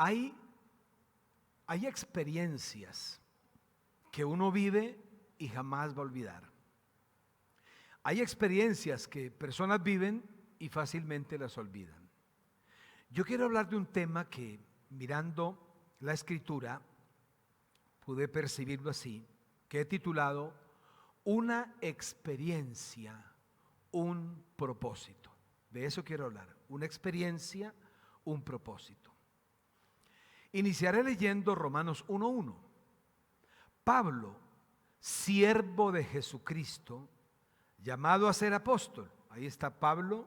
Hay, hay experiencias que uno vive y jamás va a olvidar. Hay experiencias que personas viven y fácilmente las olvidan. Yo quiero hablar de un tema que, mirando la Escritura, pude percibirlo así, que he titulado Una experiencia, un propósito. De eso quiero hablar, una experiencia, un propósito. Iniciaré leyendo Romanos 1:1. Pablo, siervo de Jesucristo, llamado a ser apóstol. Ahí está Pablo,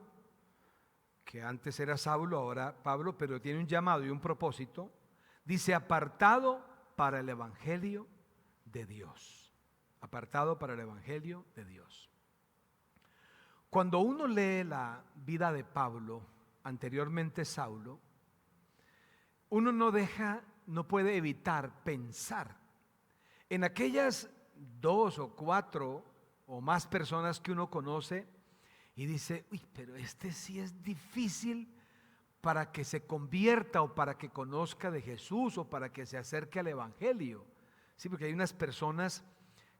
que antes era Saulo, ahora Pablo, pero tiene un llamado y un propósito. Dice, apartado para el evangelio de Dios. Apartado para el evangelio de Dios. Cuando uno lee la vida de Pablo, anteriormente Saulo, uno no puede evitar pensar en aquellas 2 o 4 o más personas que uno conoce y dice, uy, pero este sí es difícil para que se convierta o para que conozca de Jesús o para que se acerque al evangelio. Sí, porque hay unas personas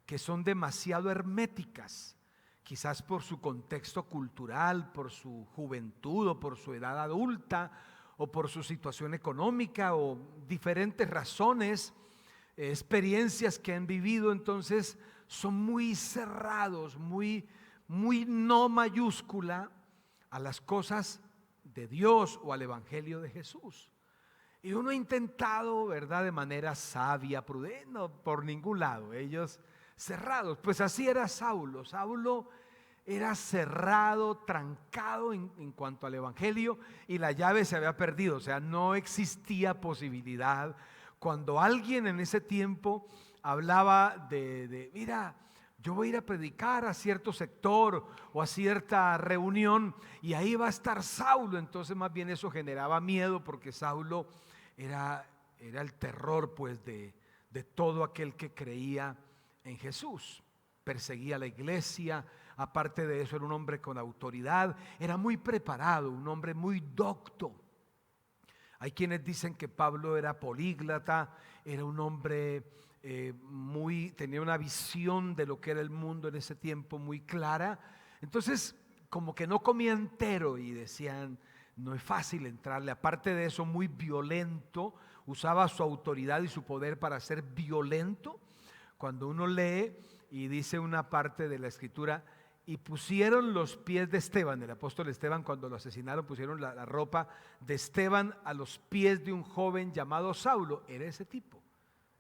que son demasiado herméticas, quizás por su contexto cultural, por su juventud o por su edad adulta o por su situación económica o diferentes razones, experiencias que han vivido, entonces son muy cerrados, muy no mayúscula a las cosas de Dios o al evangelio de Jesús. Y uno ha intentado, ¿verdad?, de manera sabia, prudente, no por ningún lado, ellos cerrados. Pues así era Saulo. Saulo era cerrado, trancado en cuanto al evangelio, y la llave se había perdido, o sea, no existía posibilidad. Cuando alguien en ese tiempo hablaba mira, yo voy a ir a predicar a cierto sector o a cierta reunión y ahí va a estar Saulo, entonces más bien eso generaba miedo, porque Saulo era el terror, pues, de todo aquel que creía en Jesús. Perseguía a la iglesia, aparte de eso era un hombre con autoridad, era muy preparado, un hombre muy docto. Hay quienes dicen que Pablo era políglota, era un hombre tenía una visión de lo que era el mundo en ese tiempo muy clara. Entonces, como que no comía entero y decían, no es fácil entrarle. Aparte de eso, muy violento, usaba su autoridad y su poder para ser violento. Cuando uno lee y dice una parte de la Escritura, y pusieron los pies de Esteban, el apóstol Esteban, cuando lo asesinaron, pusieron la ropa de Esteban a los pies de un joven llamado Saulo. Era ese tipo.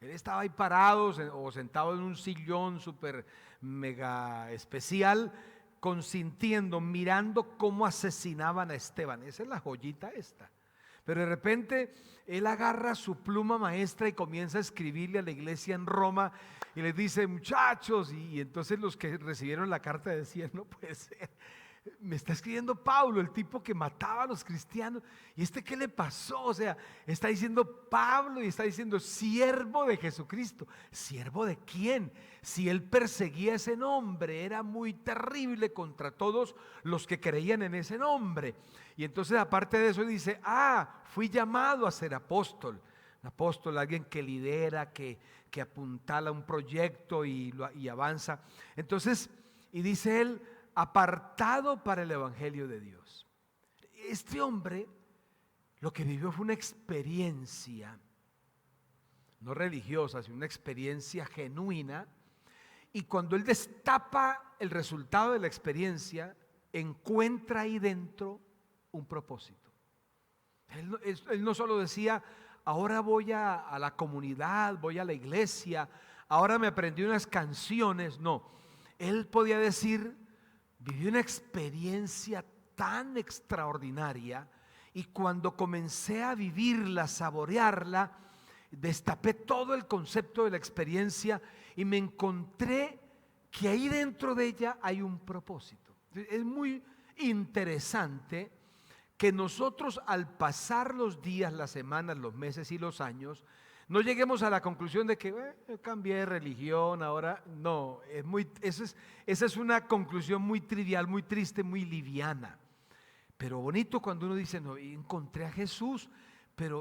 Él estaba ahí parado o sentado en un sillón súper mega especial, consintiendo, mirando cómo asesinaban a Esteban. Esa es la joyita esta. Pero de repente él agarra su pluma maestra y comienza a escribirle a la iglesia en Roma y les dice, muchachos, y entonces los que recibieron la carta decían, no puede ser, me está escribiendo Pablo, el tipo que mataba a los cristianos, y ¿qué le pasó? O sea, está diciendo Pablo y está diciendo siervo de Jesucristo. ¿Siervo de quién? Si él perseguía ese nombre, era muy terrible contra todos los que creían en ese nombre. Y entonces, aparte de eso, dice, fui llamado a ser apóstol. Un apóstol, alguien que lidera, que apuntala un proyecto y avanza. Entonces, y dice él, apartado para el evangelio de Dios. Este hombre lo que vivió fue una experiencia, no religiosa, sino una experiencia genuina, y cuando él destapa el resultado de la experiencia, encuentra ahí dentro un propósito. Él no solo decía, ahora voy a la comunidad, voy a la iglesia, ahora me aprendí unas canciones. No, él podía decir, viví una experiencia tan extraordinaria, y cuando comencé a vivirla, a saborearla, destapé todo el concepto de la experiencia y me encontré que ahí dentro de ella hay un propósito. Es muy interesante que nosotros, al pasar los días, las semanas, los meses y los años, no lleguemos a la conclusión de que cambié de religión, ahora no, esa es una conclusión muy trivial, muy triste, muy liviana. Pero bonito cuando uno dice, no, encontré a Jesús,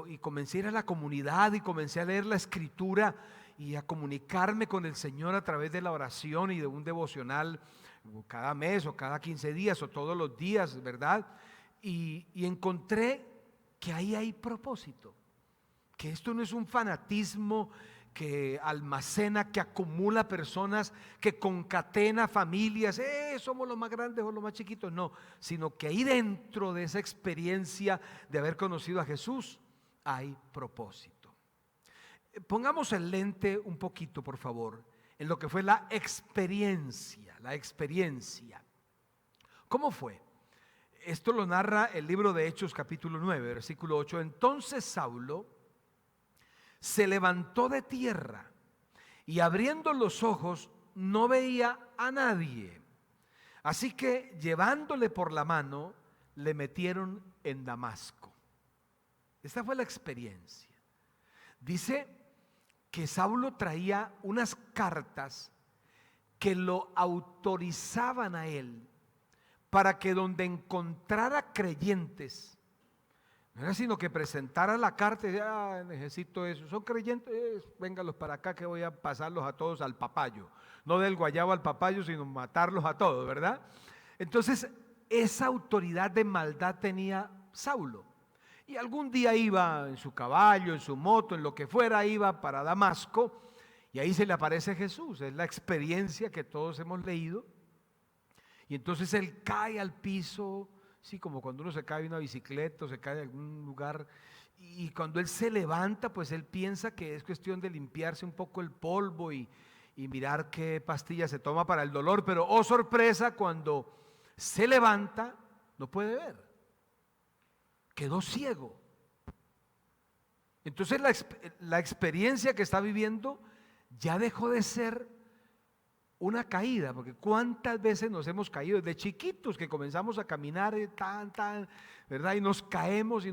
y comencé a ir a la comunidad y comencé a leer la escritura y a comunicarme con el Señor a través de la oración y de un devocional cada mes o cada 15 días o todos los días, ¿verdad? Y encontré que ahí hay propósito, que esto no es un fanatismo que almacena, que acumula personas, que concatena familias, somos los más grandes o los más chiquitos, no, sino que ahí dentro de esa experiencia de haber conocido a Jesús hay propósito. Pongamos el lente un poquito, por favor, en lo que fue la experiencia. ¿Cómo fue? Esto lo narra el libro de Hechos capítulo 9, versículo 8. Entonces Saulo se levantó de tierra y abriendo los ojos no veía a nadie. Así que llevándole por la mano le metieron en Damasco. Esta fue la experiencia. Dice que Saulo traía unas cartas que lo autorizaban a él para que donde encontrara creyentes, no era sino que presentara la carta y decía, necesito eso, son creyentes, véngalos para acá que voy a pasarlos a todos al papayo, no del guayabo al papayo, sino matarlos a todos, ¿verdad? Entonces, esa autoridad de maldad tenía Saulo. Y algún día iba en su caballo, en su moto, en lo que fuera, iba para Damasco, y ahí se le aparece Jesús. Es la experiencia que todos hemos leído. Y entonces él cae al piso, sí, como cuando uno se cae de una bicicleta o se cae de algún lugar, y cuando él se levanta, pues él piensa que es cuestión de limpiarse un poco el polvo y mirar qué pastilla se toma para el dolor, pero oh sorpresa, cuando se levanta no puede ver, quedó ciego. Entonces la experiencia que está viviendo ya dejó de ser una caída, porque cuántas veces nos hemos caído desde chiquitos que comenzamos a caminar ¿verdad? Y nos caemos.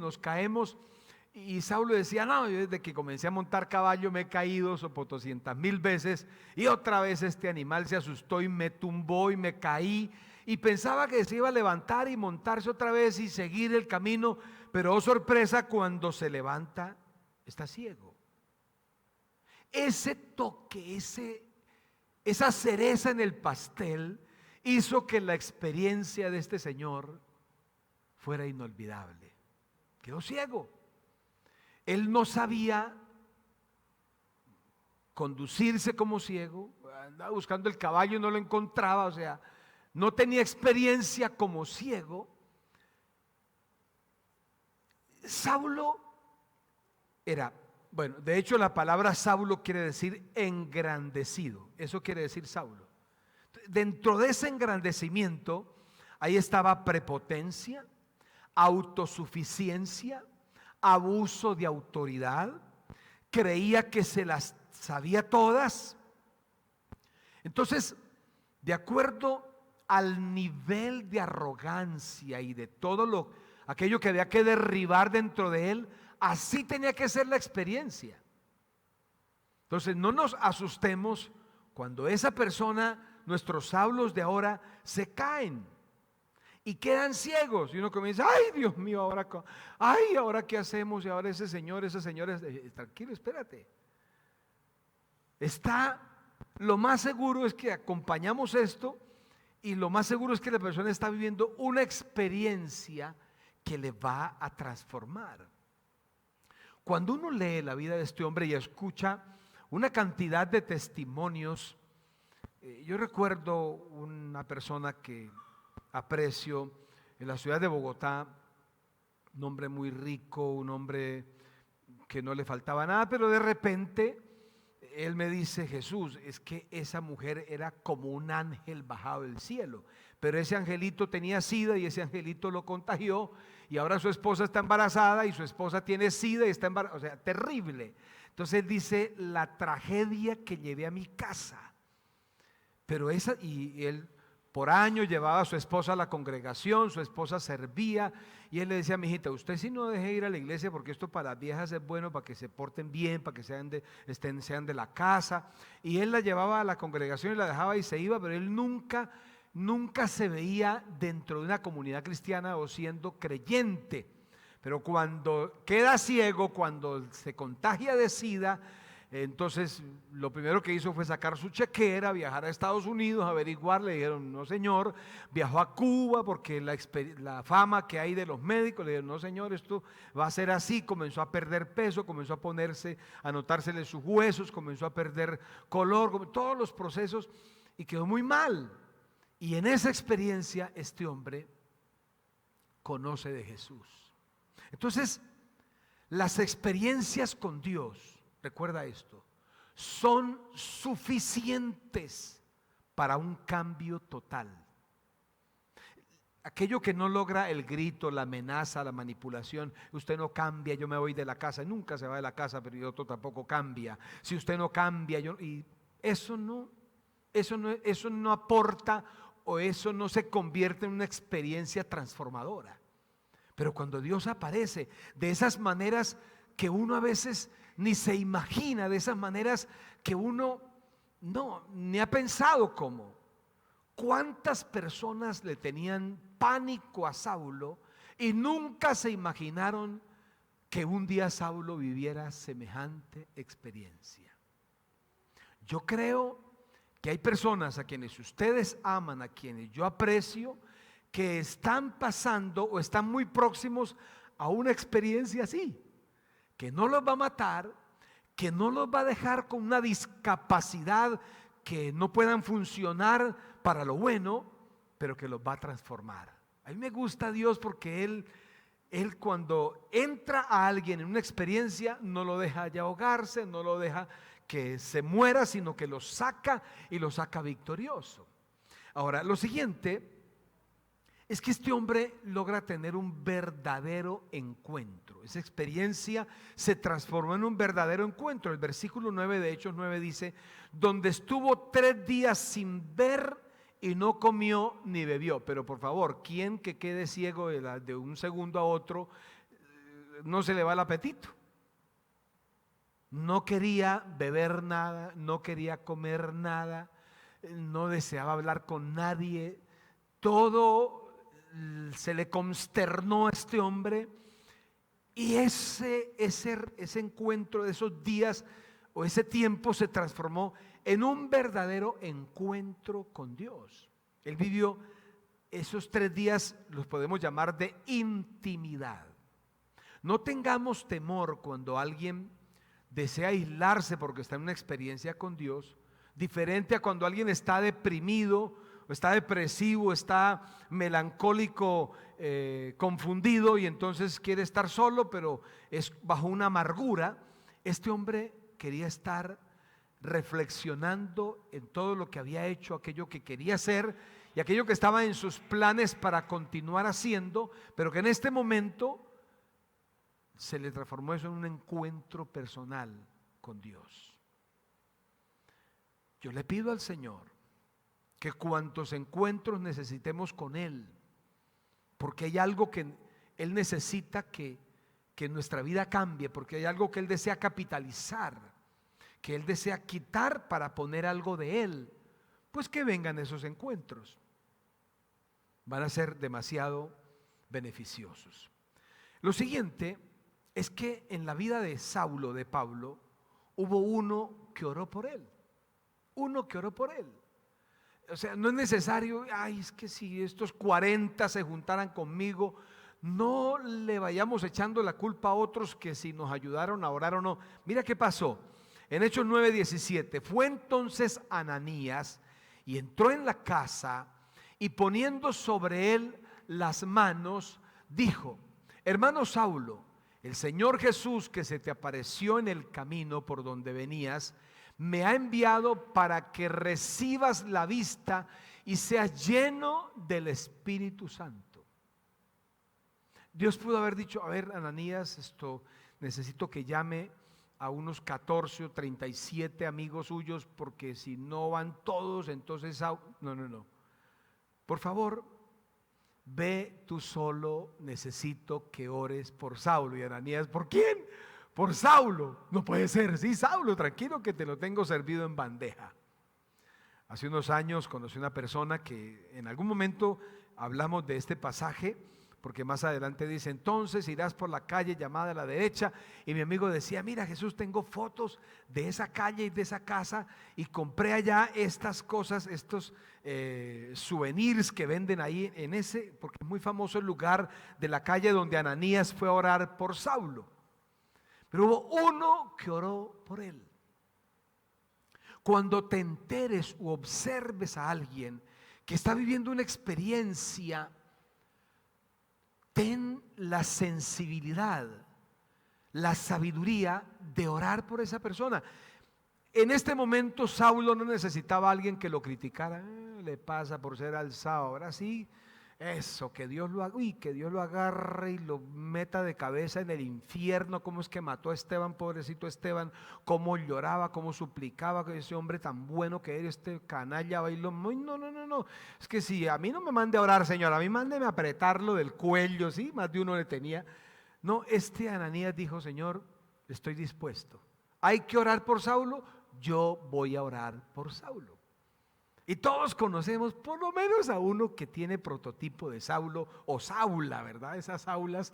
Y Saulo decía, no, yo desde que comencé a montar caballo me he caído por 200,000 veces y otra vez este animal se asustó y me tumbó y me caí y pensaba que se iba a levantar y montarse otra vez y seguir el camino, pero oh sorpresa, cuando se levanta está ciego. Ese toque, esa cereza en el pastel hizo que la experiencia de este señor fuera inolvidable. Quedó ciego. Él no sabía conducirse como ciego, andaba buscando el caballo y no lo encontraba, o sea, no tenía experiencia como ciego. Saulo era, bueno, de hecho la palabra Saulo quiere decir engrandecido, eso quiere decir Saulo. Dentro de ese engrandecimiento, ahí estaba prepotencia, autosuficiencia, abuso de autoridad, creía que se las sabía todas. Entonces, de acuerdo al nivel de arrogancia y de todo aquello que había que derribar dentro de él, así tenía que ser la experiencia. Entonces, no nos asustemos cuando esa persona, nuestros Saulos de ahora, se caen y quedan ciegos, y uno comienza, ay Dios mío, ahora qué hacemos, y ahora ese señor, tranquilo, espérate. Lo más seguro es que acompañamos esto, y lo más seguro es que la persona está viviendo una experiencia que le va a transformar. Cuando uno lee la vida de este hombre y escucha una cantidad de testimonios, yo recuerdo una persona que aprecio en la ciudad de Bogotá, un hombre muy rico, un hombre que no le faltaba nada, pero de repente él me dice, Jesús, es que esa mujer era como un ángel bajado del cielo, pero ese angelito tenía SIDA y ese angelito lo contagió y ahora su esposa está embarazada y su esposa tiene SIDA y está embarazada, o sea, terrible. Entonces él dice, la tragedia que llevé a mi casa, pero y él por años llevaba a su esposa a la congregación, su esposa servía y él le decía, mijita, usted si no deje ir a la iglesia porque esto para las viejas es bueno, para que se porten bien, para que sean de la casa, y él la llevaba a la congregación y la dejaba y se iba, pero él nunca se veía dentro de una comunidad cristiana o siendo creyente. Pero cuando queda ciego, cuando se contagia de SIDA, entonces lo primero que hizo fue sacar su chequera, viajar a Estados Unidos, averiguar. Le dijeron no señor. Viajó a Cuba porque la fama que hay de los médicos, le dijeron no señor, esto va a ser así. Comenzó a perder peso, comenzó a notársele sus huesos, comenzó a perder color, todos los procesos, y quedó muy mal. Y en esa experiencia este hombre conoce de Jesús. Entonces, las experiencias con Dios, recuerda esto, son suficientes para un cambio total. Aquello que no logra el grito, la amenaza, la manipulación, usted no cambia, yo me voy de la casa, nunca se va de la casa, pero el otro tampoco cambia. Si usted no cambia, y eso no aporta, o eso no se convierte en una experiencia transformadora. Pero cuando Dios aparece de esas maneras que uno a veces ni se imagina, de esas maneras que uno no, ni ha pensado cómo. ¿Cuántas personas le tenían pánico a Saulo y nunca se imaginaron que un día Saulo viviera semejante experiencia? Yo creo que hay personas a quienes ustedes aman, a quienes yo aprecio, que están pasando o están muy próximos a una experiencia así, que no los va a matar, que no los va a dejar con una discapacidad que no puedan funcionar para lo bueno, pero que los va a transformar. A mí me gusta Dios porque Él cuando entra a alguien en una experiencia no lo deja ya ahogarse, no lo deja que se muera, sino que lo saca y lo saca victorioso. Ahora, lo siguiente es que este hombre logra tener un verdadero encuentro. Esa experiencia se transformó en un verdadero encuentro. El versículo 9 de Hechos 9 dice: donde estuvo 3 días sin ver y no comió ni bebió. Pero por favor, ¿quién que quede ciego de un segundo a otro no se le va el apetito? No quería beber nada, no quería comer nada, no deseaba hablar con nadie. Todo se le consternó a este hombre, y ese encuentro de esos días o ese tiempo se transformó en un verdadero encuentro con Dios. Él vivió esos 3 días, los podemos llamar de intimidad. No tengamos temor cuando alguien desea aislarse porque está en una experiencia con Dios, diferente a cuando alguien está deprimido, está depresivo, está melancólico, confundido, y entonces quiere estar solo, pero es bajo una amargura. Este hombre quería estar reflexionando en todo lo que había hecho, aquello que quería hacer y aquello que estaba en sus planes para continuar haciendo, pero que en este momento se le transformó eso en un encuentro personal con Dios. Yo le pido al Señor que cuantos encuentros necesitemos con Él, porque hay algo que Él necesita que nuestra vida cambie, porque hay algo que Él desea capitalizar, que Él desea quitar para poner algo de Él, pues que vengan esos encuentros. Van a ser demasiado beneficiosos. Lo siguiente es que en la vida de Saulo, de Pablo, hubo uno que oró por él. Uno que oró por él. O sea, no es necesario, es que si estos 40 se juntaran conmigo, no le vayamos echando la culpa a otros que si nos ayudaron a orar o no. Mira qué pasó. En Hechos 9:17, fue entonces Ananías y entró en la casa y poniendo sobre él las manos, dijo: hermano Saulo, el Señor Jesús que se te apareció en el camino por donde venías, me ha enviado para que recibas la vista y seas lleno del Espíritu Santo. Dios pudo haber dicho: a ver, Ananías, necesito que llame a unos 14 o 37 amigos suyos, porque si no van todos, entonces no. Por favor, ve tú solo, necesito que ores por Saulo. Y Ananías: ¿por quién? Por Saulo. No puede ser. Sí, Saulo, tranquilo que te lo tengo servido en bandeja. Hace unos años conocí una persona que en algún momento hablamos de este pasaje, porque más adelante dice: entonces irás por la calle llamada a la derecha. Y mi amigo decía: mira, Jesús, tengo fotos de esa calle y de esa casa, y compré allá estas cosas, estos souvenirs que venden ahí en ese, porque es muy famoso el lugar de la calle donde Ananías fue a orar por Saulo. Pero hubo uno que oró por él. Cuando te enteres o observes a alguien que está viviendo una experiencia, ten la sensibilidad, la sabiduría de orar por esa persona. En este momento Saulo no necesitaba a alguien que lo criticara. Le pasa por ser alzado. Ahora sí, eso, que Dios lo haga, que Dios lo agarre y lo meta de cabeza en el infierno. Cómo es que mató a Esteban, pobrecito Esteban, cómo lloraba, cómo suplicaba que ese hombre tan bueno que era, este canalla bailó. No, es que si a mí no me mande a orar, Señor, a mí mándeme a apretarlo del cuello, ¿sí? Más de uno le tenía. No, este Ananías dijo: Señor, estoy dispuesto. Hay que orar por Saulo, yo voy a orar por Saulo. Y todos conocemos por lo menos a uno que tiene prototipo de Saulo o Saula, ¿verdad? Esas Saulas,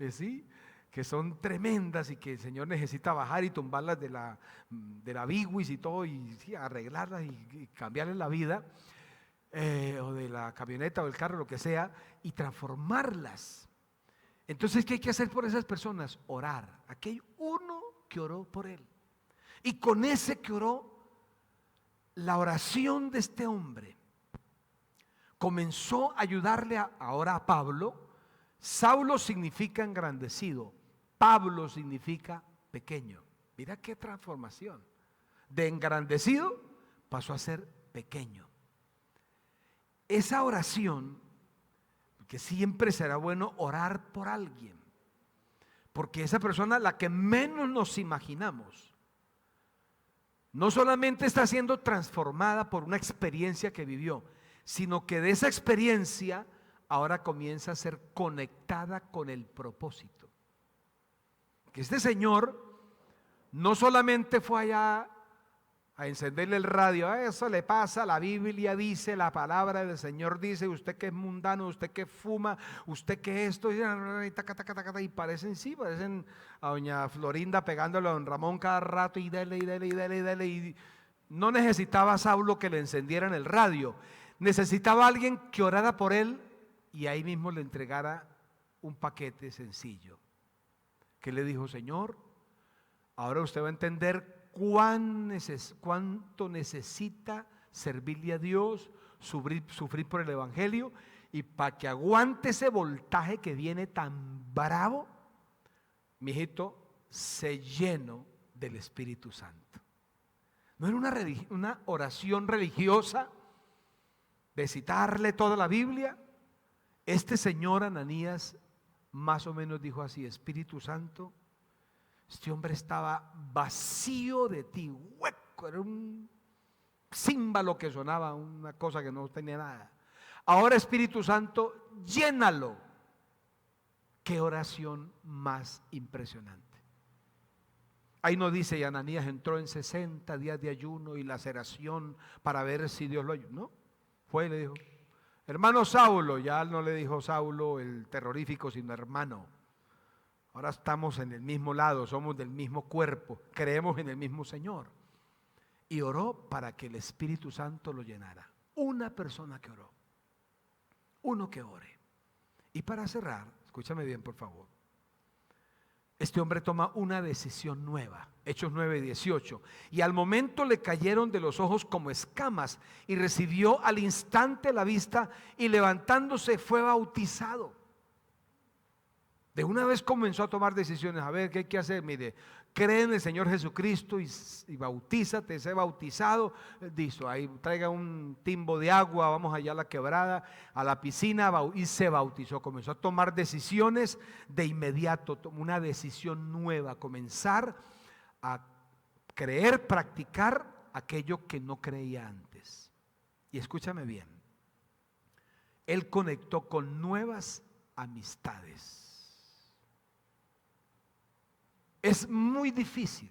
¿sí?, que son tremendas y que el Señor necesita bajar y tumbarlas de la biguis y todo, y sí, arreglarlas y cambiarles la vida, o de la camioneta o el carro, lo que sea, y transformarlas. Entonces, ¿qué hay que hacer por esas personas? Orar. Aquí hay uno que oró por él. Y con ese que oró, la oración de este hombre comenzó a ayudarle ahora a Pablo. Saulo significa engrandecido, Pablo significa pequeño. Mira qué transformación. De engrandecido pasó a ser pequeño. Esa oración, que siempre será bueno orar por alguien, porque esa persona, la que menos nos imaginamos, no solamente está siendo transformada por una experiencia que vivió, sino que de esa experiencia ahora comienza a ser conectada con el propósito. Que este señor no solamente fue allá a encenderle el radio: a eso le pasa, la Biblia dice, la palabra del Señor dice, usted que es mundano, usted que fuma, usted que esto, y parecen a doña Florinda pegándole a don Ramón cada rato, y dele, y no necesitaba Saulo que le encendieran el radio, necesitaba alguien que orara por él y ahí mismo le entregara un paquete sencillo, que le dijo: Señor, ahora usted va a entender cuánto necesita servirle a Dios, sufrir por el Evangelio, y para que aguante ese voltaje que viene tan bravo, mijito, se llenó del Espíritu Santo. No era una oración religiosa de citarle toda la Biblia. Este señor Ananías más o menos dijo así: Espíritu Santo, este hombre estaba vacío de ti, hueco, era un címbalo que sonaba, una cosa que no tenía nada. Ahora, Espíritu Santo, llénalo. Qué oración más impresionante. Ahí no dice: y Ananías entró en 60 días de ayuno y laceración para ver si Dios lo ayudó. No, fue y le dijo: hermano Saulo. Ya no le dijo Saulo el terrorífico, sino hermano. Ahora estamos en el mismo lado, somos del mismo cuerpo, creemos en el mismo Señor. Y oró para que el Espíritu Santo lo llenara. Una persona que oró, uno que ore. Y para cerrar, escúchame bien por favor, este hombre toma una decisión nueva. Hechos 9:18. Y al momento le cayeron de los ojos como escamas, y recibió al instante la vista, y levantándose fue bautizado. De una vez comenzó a tomar decisiones. A ver, ¿qué hay que hacer? Mire, cree en el Señor Jesucristo y bautízate, sé bautizado. Dijo: ahí traiga un timbo de agua, vamos allá a la quebrada, a la piscina, y se bautizó. Comenzó a tomar decisiones de inmediato, tomó una decisión nueva, comenzar a creer, practicar aquello que no creía antes. Y escúchame bien, él conectó con nuevas amistades. Es muy difícil,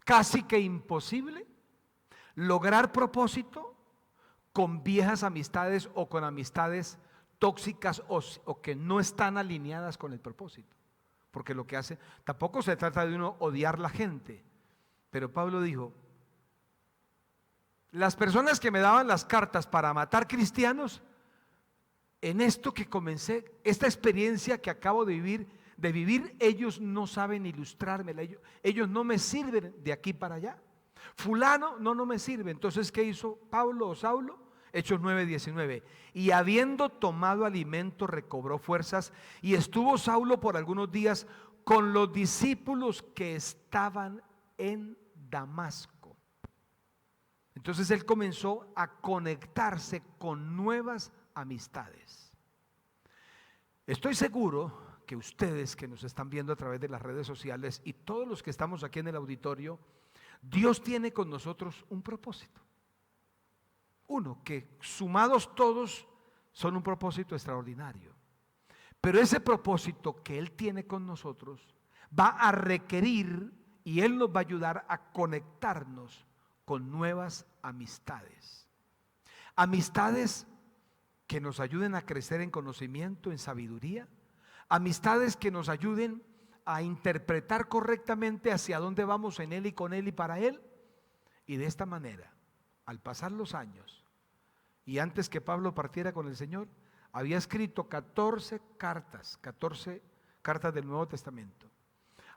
casi que imposible, lograr propósito con viejas amistades o con amistades tóxicas o que no están alineadas con el propósito. Porque lo que hace, tampoco se trata de uno odiar la gente, pero Pablo dijo, las personas que me daban las cartas para matar cristianos, en esto que comencé, esta experiencia que acabo de vivir, ellos no saben ilustrármela, ellos no me sirven de aquí para allá. Fulano no me sirve. Entonces, ¿qué hizo Pablo o Saulo? Hechos 9:19. Y habiendo tomado alimento, recobró fuerzas, y estuvo Saulo por algunos días con los discípulos que estaban en Damasco. Entonces él comenzó a conectarse con nuevas amistades. Estoy seguro que ustedes que nos están viendo a través de las redes sociales y todos los que estamos aquí en el auditorio, Dios tiene con nosotros un propósito. Uno, que sumados todos son un propósito extraordinario. Pero ese propósito que Él tiene con nosotros va a requerir, y Él nos va a ayudar a conectarnos con nuevas amistades. Amistades que nos ayuden a crecer en conocimiento, en sabiduría. Amistades que nos ayuden a interpretar correctamente hacia dónde vamos en Él y con Él y para Él. Y de esta manera, al pasar los años, y antes que Pablo partiera con el Señor, había escrito 14 cartas del Nuevo Testamento.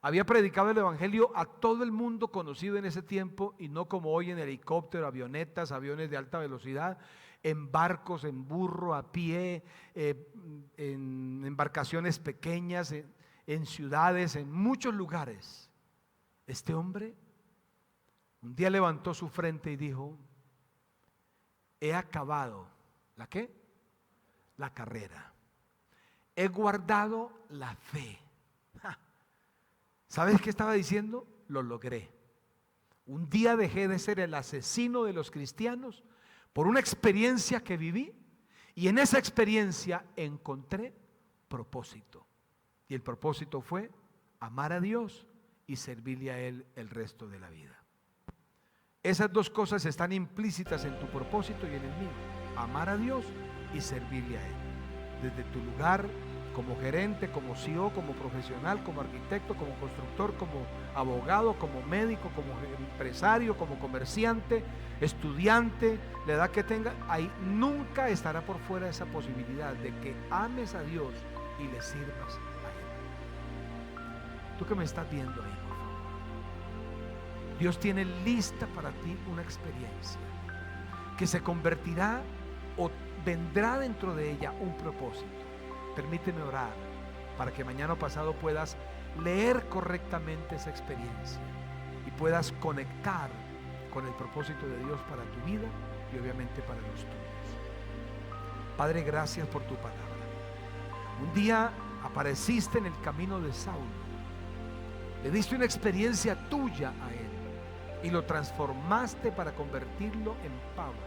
Había predicado el Evangelio a todo el mundo conocido en ese tiempo, y no como hoy en helicóptero, avionetas, aviones de alta velocidad, en barcos, en burro, a pie, en embarcaciones pequeñas, en ciudades, en muchos lugares. Este hombre un día levantó su frente y dijo: he acabado, ¿la qué? La carrera. He guardado la fe. ¿Sabes qué estaba diciendo? Lo logré. Un día dejé de ser el asesino de los cristianos por una experiencia que viví, y en esa experiencia encontré propósito. Y el propósito fue amar a Dios y servirle a Él el resto de la vida. Esas dos cosas están implícitas en tu propósito y en el mío: amar a Dios y servirle a Él. Desde tu lugar como gerente, como CEO, como profesional, como arquitecto, como constructor, como abogado, como médico, como empresario, como comerciante, estudiante, la edad que tenga, ahí nunca estará por fuera esa posibilidad de que ames a Dios y le sirvas a Él. Tú que me estás viendo ahí, por favor, Dios tiene lista para ti una experiencia que se convertirá o vendrá dentro de ella un propósito. Permíteme orar para que mañana o pasado puedas leer correctamente esa experiencia y puedas conectar con el propósito de Dios para tu vida y obviamente para los tuyos. Padre, gracias por tu palabra. Un día apareciste en el camino de Saulo, le diste una experiencia tuya a él y lo transformaste para convertirlo en Pablo,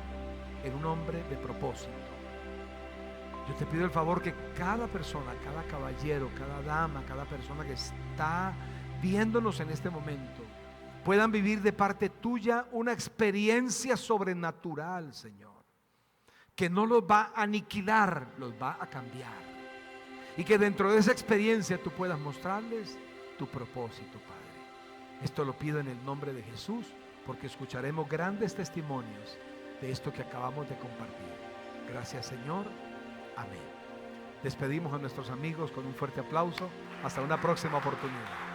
en un hombre de propósito. Yo te pido el favor que cada persona, cada caballero, cada dama, cada persona que está viéndonos en este momento, puedan vivir de parte tuya una experiencia sobrenatural, Señor, que no los va a aniquilar, los va a cambiar, y que dentro de esa experiencia tú puedas mostrarles tu propósito, Padre. Esto lo pido en el nombre de Jesús, porque escucharemos grandes testimonios de esto que acabamos de compartir. Gracias, Señor. Amén. Despedimos a nuestros amigos con un fuerte aplauso. Hasta una próxima oportunidad.